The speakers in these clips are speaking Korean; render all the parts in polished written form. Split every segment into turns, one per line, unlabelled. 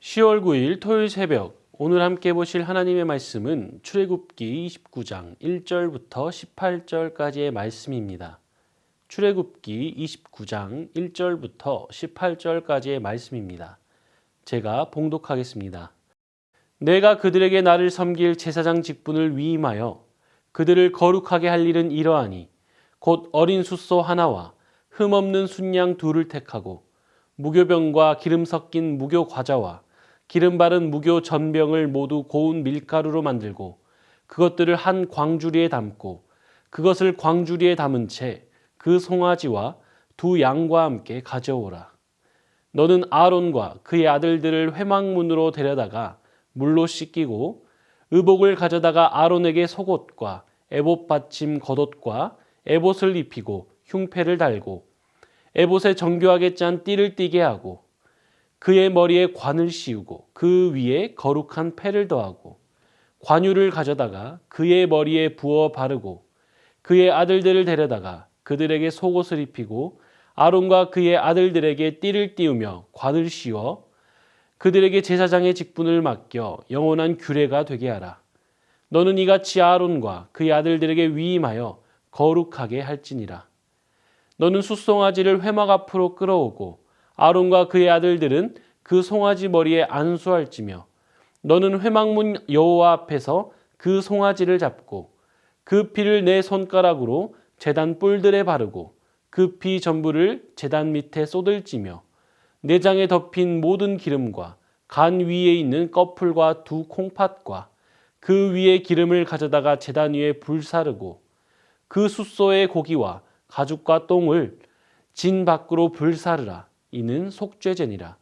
10월 9일 토요일 새벽, 오늘 함께 보실 하나님의 말씀은 출애굽기 29장 1절부터 18절까지의 말씀입니다. 출애굽기 29장 1절부터 18절까지의 말씀입니다. 제가 봉독하겠습니다. 내가 그들에게 나를 섬길 제사장 직분을 위임하여 그들을 거룩하게 할 일은 이러하니 곧 어린 숫소 하나와 흠없는 순양 둘을 택하고 무교병과 기름 섞인 무교 과자와 기름 바른 무교 전병을 모두 고운 밀가루로 만들고 그것들을 한 광주리에 담고 그것을 광주리에 담은 채 그 송아지와 두 양과 함께 가져오라. 너는 아론과 그의 아들들을 회막문으로 데려다가 물로 씻기고 의복을 가져다가 아론에게 속옷과 에봇 받침 겉옷과 에봇을 입히고 흉패를 달고 에봇에 정교하게 짠 띠를 띠게 하고 그의 머리에 관을 씌우고 그 위에 거룩한 패를 더하고 관유를 가져다가 그의 머리에 부어 바르고 그의 아들들을 데려다가 그들에게 속옷을 입히고 아론과 그의 아들들에게 띠를 띄우며 관을 씌워 그들에게 제사장의 직분을 맡겨 영원한 규례가 되게 하라. 너는 이같이 아론과 그의 아들들에게 위임하여 거룩하게 할지니라. 너는 숫송아지를 회막 앞으로 끌어오고 아론과 그의 아들들은 그 송아지 머리에 안수할지며 너는 회막문 여호와 앞에서 그 송아지를 잡고 그 피를 내 손가락으로 제단 뿔들에 바르고 그 피 전부를 제단 밑에 쏟을지며 내장에 덮인 모든 기름과 간 위에 있는 꺼풀과 두 콩팥과 그 위에 기름을 가져다가 제단 위에 불사르고 그 숫소의 고기와 가죽과 똥을 진 밖으로 불사르라. 이는 속죄제니라.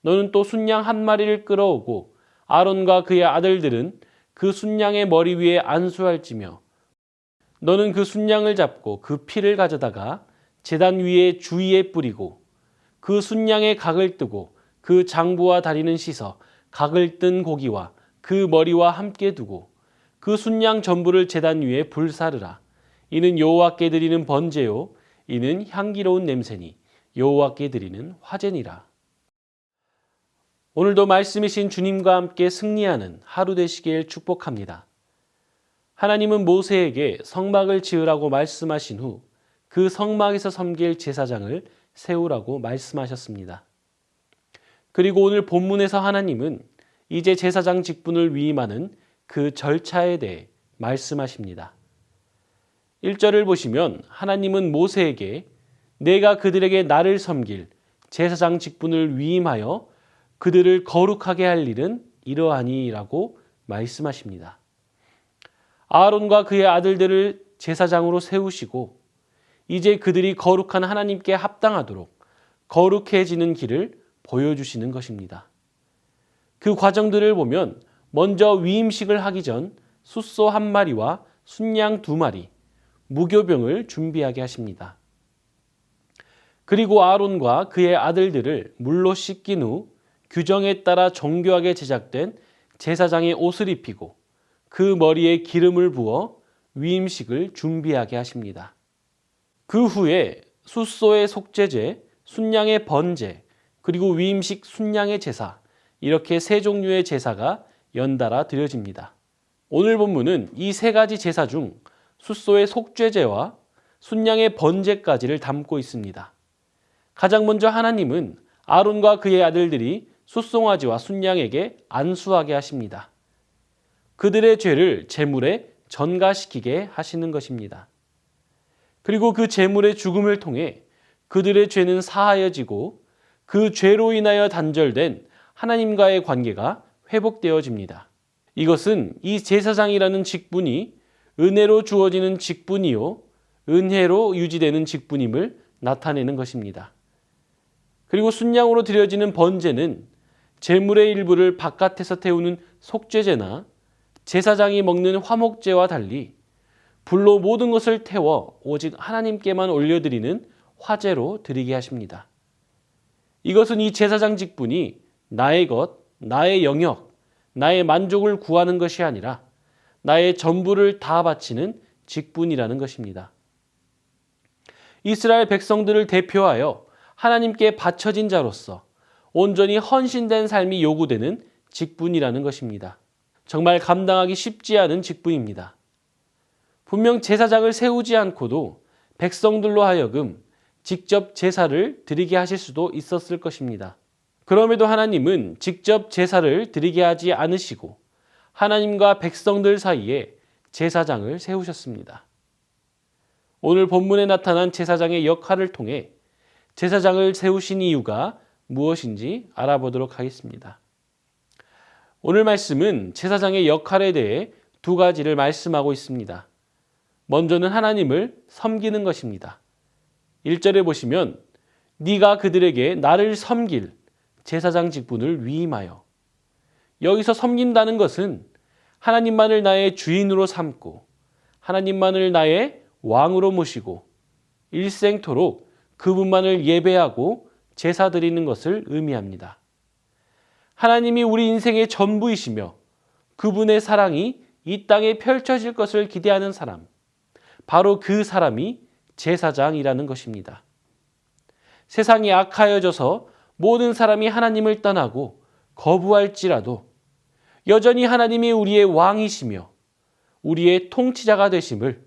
너는 또 순양 한 마리를 끌어오고 아론과 그의 아들들은 그 순양의 머리 위에 안수할지며 너는 그 순양을 잡고 그 피를 가져다가 제단 위에 주위에 뿌리고 그 순양의 각을 뜨고 그 장부와 다리는 씻어 각을 뜬 고기와 그 머리와 함께 두고 그 순양 전부를 제단 위에 불사르라. 이는 여호와께 드리는 번제요 이는 향기로운 냄새니 여호와께 드리는 화제니라. 오늘도 말씀이신 주님과 함께 승리하는 하루 되시길 축복합니다. 하나님은 모세에게 성막을 지으라고 말씀하신 후 그 성막에서 섬길 제사장을 세우라고 말씀하셨습니다. 그리고 오늘 본문에서 하나님은 이제 제사장 직분을 위임하는 그 절차에 대해 말씀하십니다. 1절을 보시면 하나님은 모세에게 내가 그들에게 나를 섬길 제사장 직분을 위임하여 그들을 거룩하게 할 일은 이러하니라고 말씀하십니다. 아론과 그의 아들들을 제사장으로 세우시고 이제 그들이 거룩한 하나님께 합당하도록 거룩해지는 길을 보여주시는 것입니다. 그 과정들을 보면 먼저 위임식을 하기 전 숫소 한 마리와 순양 두 마리, 무교병을 준비하게 하십니다. 그리고 아론과 그의 아들들을 물로 씻긴 후 규정에 따라 정교하게 제작된 제사장의 옷을 입히고 그 머리에 기름을 부어 위임식을 준비하게 하십니다. 그 후에 숫소의 속죄제, 순양의 번제, 그리고 위임식 순양의 제사, 이렇게 세 종류의 제사가 연달아 드려집니다. 오늘 본문은 이 세 가지 제사 중 숫소의 속죄제와 순양의 번제까지를 담고 있습니다. 가장 먼저 하나님은 아론과 그의 아들들이 숫송아지와 순양에게 안수하게 하십니다. 그들의 죄를 제물에 전가시키게 하시는 것입니다. 그리고 그 제물의 죽음을 통해 그들의 죄는 사하여지고 그 죄로 인하여 단절된 하나님과의 관계가 회복되어집니다. 이것은 이 제사장이라는 직분이 은혜로 주어지는 직분이요 은혜로 유지되는 직분임을 나타내는 것입니다. 그리고 순양으로 드려지는 번제는 제물의 일부를 바깥에서 태우는 속죄제나 제사장이 먹는 화목제와 달리 불로 모든 것을 태워 오직 하나님께만 올려드리는 화제로 드리게 하십니다. 이것은 이 제사장 직분이 나의 것, 나의 영역, 나의 만족을 구하는 것이 아니라 나의 전부를 다 바치는 직분이라는 것입니다. 이스라엘 백성들을 대표하여 하나님께 바쳐진 자로서 온전히 헌신된 삶이 요구되는 직분이라는 것입니다. 정말 감당하기 쉽지 않은 직분입니다. 분명 제사장을 세우지 않고도 백성들로 하여금 직접 제사를 드리게 하실 수도 있었을 것입니다. 그럼에도 하나님은 직접 제사를 드리게 하지 않으시고 하나님과 백성들 사이에 제사장을 세우셨습니다. 오늘 본문에 나타난 제사장의 역할을 통해 제사장을 세우신 이유가 무엇인지 알아보도록 하겠습니다. 오늘 말씀은 제사장의 역할에 대해 두 가지를 말씀하고 있습니다. 먼저는 하나님을 섬기는 것입니다. 1절에 보시면 네가 그들에게 나를 섬길 제사장 직분을 위임하여, 여기서 섬긴다는 것은 하나님만을 나의 주인으로 삼고 하나님만을 나의 왕으로 모시고 일생토록 그분만을 예배하고 제사 드리는 것을 의미합니다. 하나님이 우리 인생의 전부이시며 그분의 사랑이 이 땅에 펼쳐질 것을 기대하는 사람, 바로 그 사람이 제사장이라는 것입니다. 세상이 악하여져서 모든 사람이 하나님을 떠나고 거부할지라도 여전히 하나님이 우리의 왕이시며 우리의 통치자가 되심을,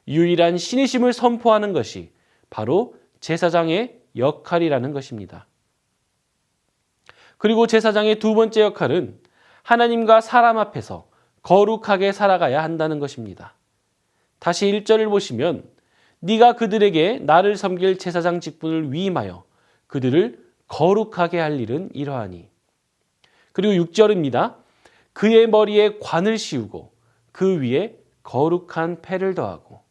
유일한 신이심을 선포하는 것이 바로 제사장의 역할이라는 것입니다. 그리고 제사장의 두 번째 역할은 하나님과 사람 앞에서 거룩하게 살아가야 한다는 것입니다. 다시 1절을 보시면 네가 그들에게 나를 섬길 제사장 직분을 위임하여 그들을 거룩하게 할 일은 이러하니. 그리고 6절입니다. 그의 머리에 관을 씌우고 그 위에 거룩한 패를 더하고.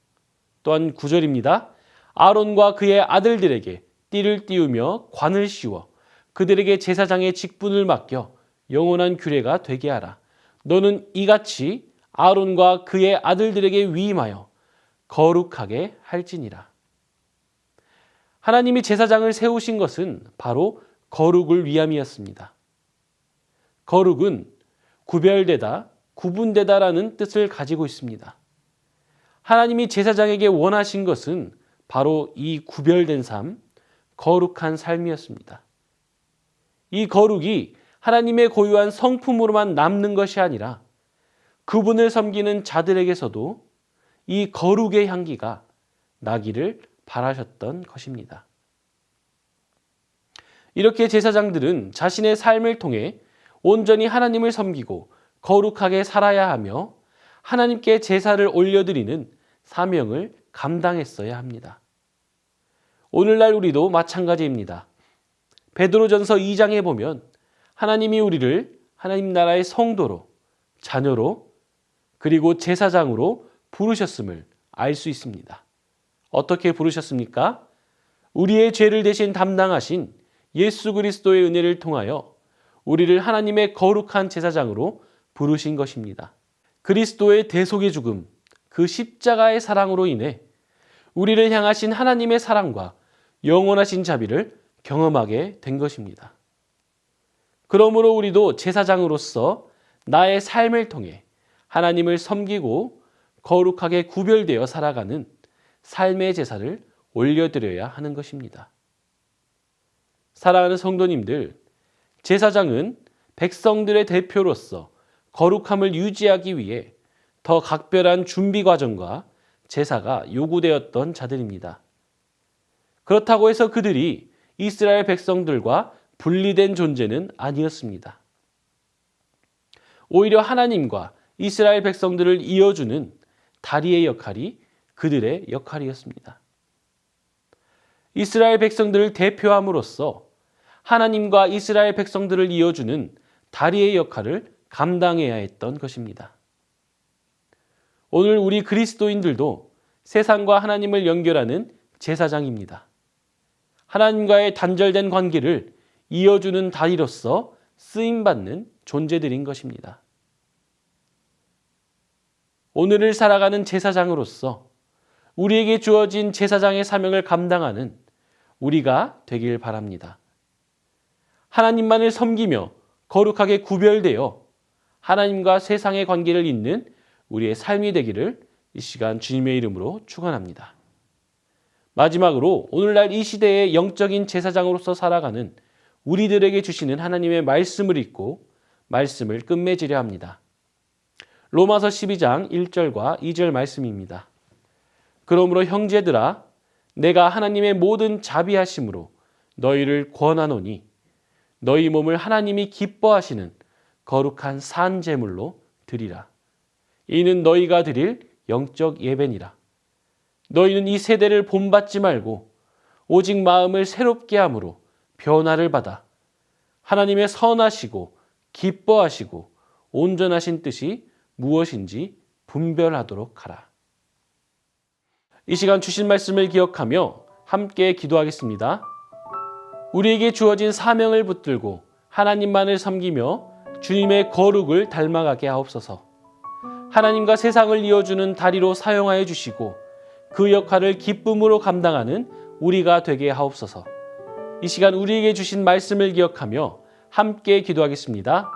또한 9절입니다. 아론과 그의 아들들에게 띠를 띄우며 관을 씌워 그들에게 제사장의 직분을 맡겨 영원한 규례가 되게 하라. 너는 이같이 아론과 그의 아들들에게 위임하여 거룩하게 할지니라. 하나님이 제사장을 세우신 것은 바로 거룩을 위함이었습니다. 거룩은 구별되다, 구분되다라는 뜻을 가지고 있습니다. 하나님이 제사장에게 원하신 것은 바로 이 구별된 삶, 거룩한 삶이었습니다. 이 거룩이 하나님의 고유한 성품으로만 남는 것이 아니라 그분을 섬기는 자들에게서도 이 거룩의 향기가 나기를 바라셨던 것입니다. 이렇게 제사장들은 자신의 삶을 통해 온전히 하나님을 섬기고 거룩하게 살아야 하며 하나님께 제사를 올려드리는 사명을 감당했어야 합니다. 오늘날 우리도 마찬가지입니다. 베드로전서 2장에 보면 하나님이 우리를 하나님 나라의 성도로, 자녀로, 그리고 제사장으로 부르셨음을 알 수 있습니다. 어떻게 부르셨습니까? 우리의 죄를 대신 담당하신 예수 그리스도의 은혜를 통하여 우리를 하나님의 거룩한 제사장으로 부르신 것입니다. 그리스도의 대속의 죽음, 그 십자가의 사랑으로 인해 우리를 향하신 하나님의 사랑과 영원하신 자비를 경험하게 된 것입니다. 그러므로 우리도 제사장으로서 나의 삶을 통해 하나님을 섬기고 거룩하게 구별되어 살아가는 삶의 제사를 올려드려야 하는 것입니다. 사랑하는 성도님들, 제사장은 백성들의 대표로서 거룩함을 유지하기 위해 더 각별한 준비 과정과 제사가 요구되었던 자들입니다. 그렇다고 해서 그들이 이스라엘 백성들과 분리된 존재는 아니었습니다. 오히려 하나님과 이스라엘 백성들을 이어주는 다리의 역할이 그들의 역할이었습니다. 이스라엘 백성들을 대표함으로써 하나님과 이스라엘 백성들을 이어주는 다리의 역할을 감당해야 했던 것입니다. 오늘 우리 그리스도인들도 세상과 하나님을 연결하는 제사장입니다. 하나님과의 단절된 관계를 이어주는 다리로서 쓰임받는 존재들인 것입니다. 오늘을 살아가는 제사장으로서 우리에게 주어진 제사장의 사명을 감당하는 우리가 되길 바랍니다. 하나님만을 섬기며 거룩하게 구별되어 하나님과 세상의 관계를 잇는 우리의 삶이 되기를 이 시간 주님의 이름으로 축원합니다. 마지막으로 오늘날 이 시대의 영적인 제사장으로서 살아가는 우리들에게 주시는 하나님의 말씀을 읽고 말씀을 끝맺으려 합니다. 로마서 12장 1절과 2절 말씀입니다. 그러므로 형제들아 내가 하나님의 모든 자비하심으로 너희를 권하노니 너희 몸을 하나님이 기뻐하시는 거룩한 산 제물로 드리라. 이는 너희가 드릴 영적 예배니라. 너희는 이 세대를 본받지 말고 오직 마음을 새롭게 함으로 변화를 받아 하나님의 선하시고 기뻐하시고 온전하신 뜻이 무엇인지 분별하도록 하라. 이 시간 주신 말씀을 기억하며 함께 기도하겠습니다. 우리에게 주어진 사명을 붙들고 하나님만을 섬기며 주님의 거룩을 닮아가게 하옵소서. 하나님과 세상을 이어주는 다리로 사용하여 주시고 그 역할을 기쁨으로 감당하는 우리가 되게 하옵소서. 이 시간 우리에게 주신 말씀을 기억하며 함께 기도하겠습니다.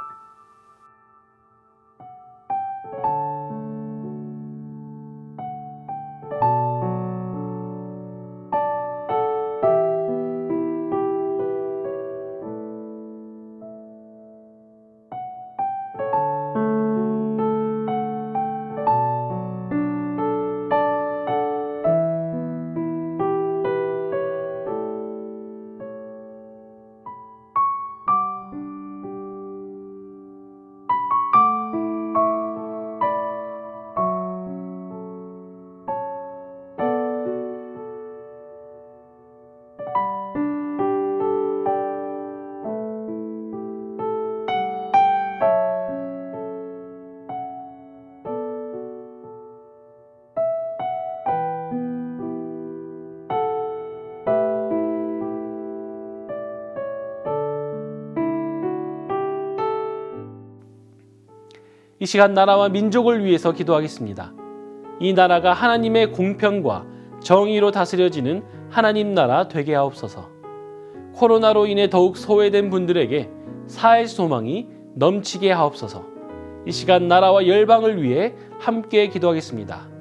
이 시간 나라와 민족을 위해서 기도하겠습니다. 이 나라가 하나님의 공평과 정의로 다스려지는 하나님 나라 되게 하옵소서. 코로나로 인해 더욱 소외된 분들에게 사회 소망이 넘치게 하옵소서. 이 시간 나라와 열방을 위해 함께 기도하겠습니다.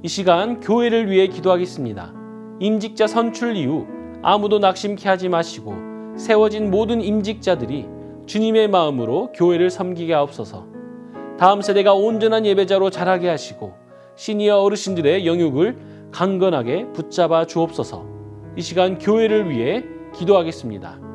이 시간 교회를 위해 기도하겠습니다. 임직자 선출 이후 아무도 낙심케 하지 마시고 세워진 모든 임직자들이 주님의 마음으로 교회를 섬기게 하옵소서. 다음 세대가 온전한 예배자로 자라게 하시고 시니어 어르신들의 영육을 강건하게 붙잡아 주옵소서. 이 시간 교회를 위해 기도하겠습니다.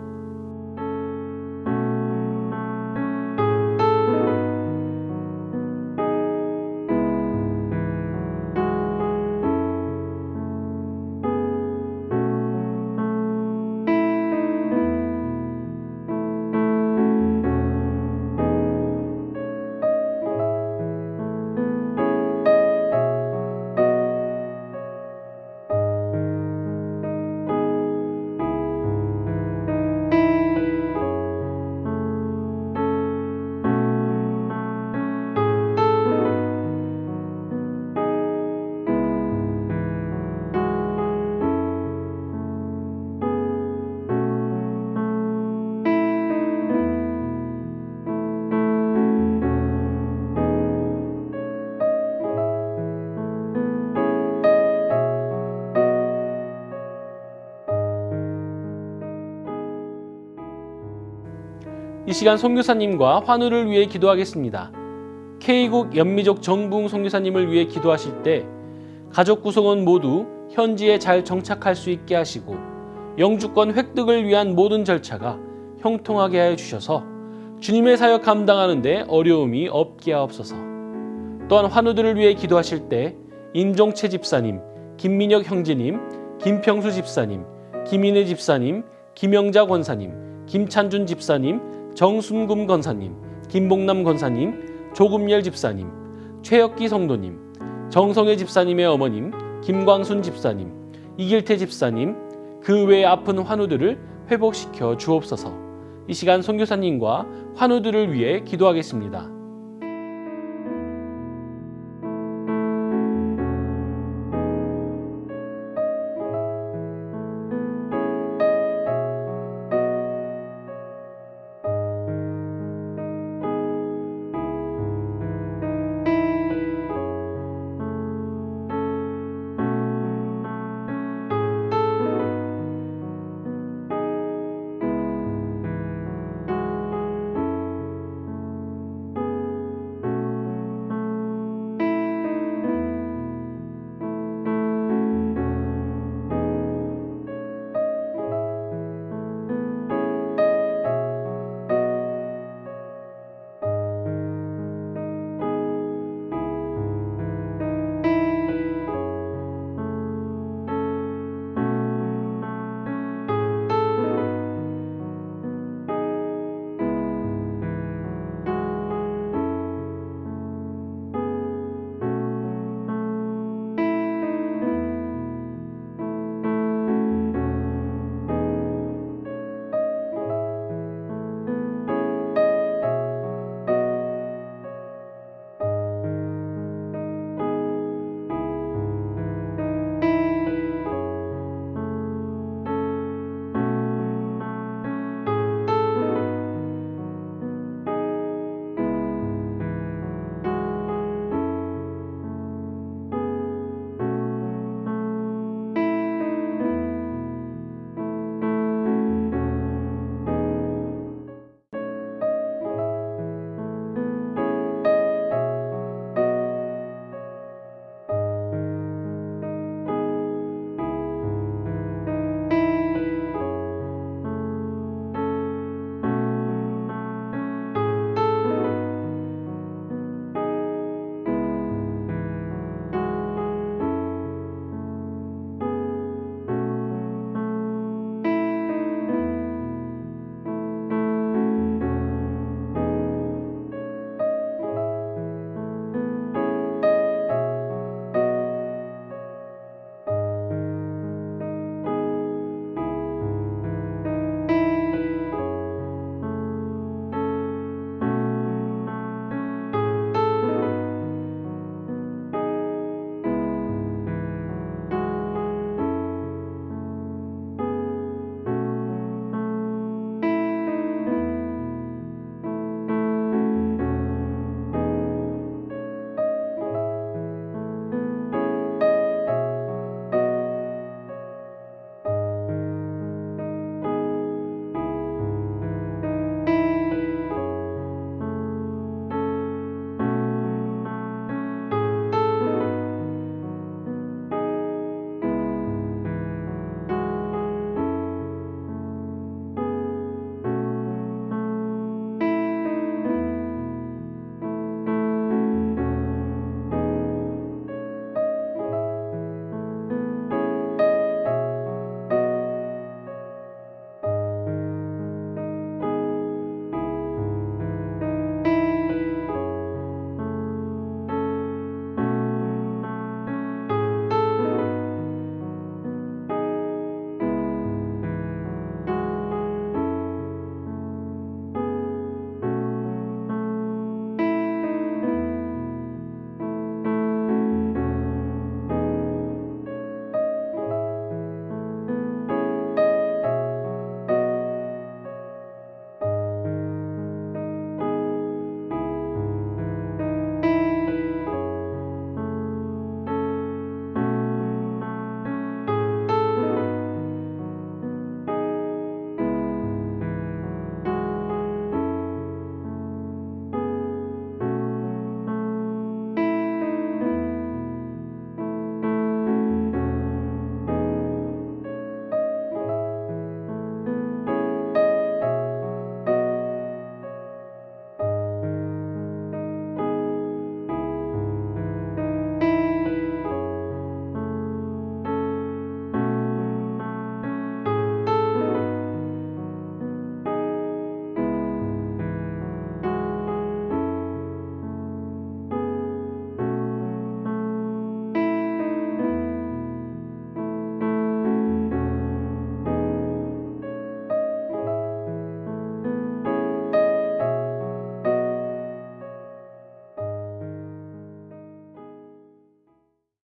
이 시간 선교사님과 환우를 위해 기도하겠습니다. K국 연미족 정부웅 선교사님을 위해 기도하실 때 가족 구성원 모두 현지에 잘 정착할 수 있게 하시고 영주권 획득을 위한 모든 절차가 형통하게 하여 주셔서 주님의 사역 감당하는 데 어려움이 없게 하옵소서. 또한 환우들을 위해 기도하실 때 임종채 집사님, 김민혁 형제님, 김평수 집사님, 김인혜 집사님, 김영자 권사님, 김찬준 집사님, 정순금 권사님, 김봉남 권사님, 조금열 집사님, 최혁기 성도님, 정성혜 집사님의 어머님, 김광순 집사님, 이길태 집사님, 그 외의 아픈 환우들을 회복시켜 주옵소서. 이 시간 선교사님과 환우들을 위해 기도하겠습니다.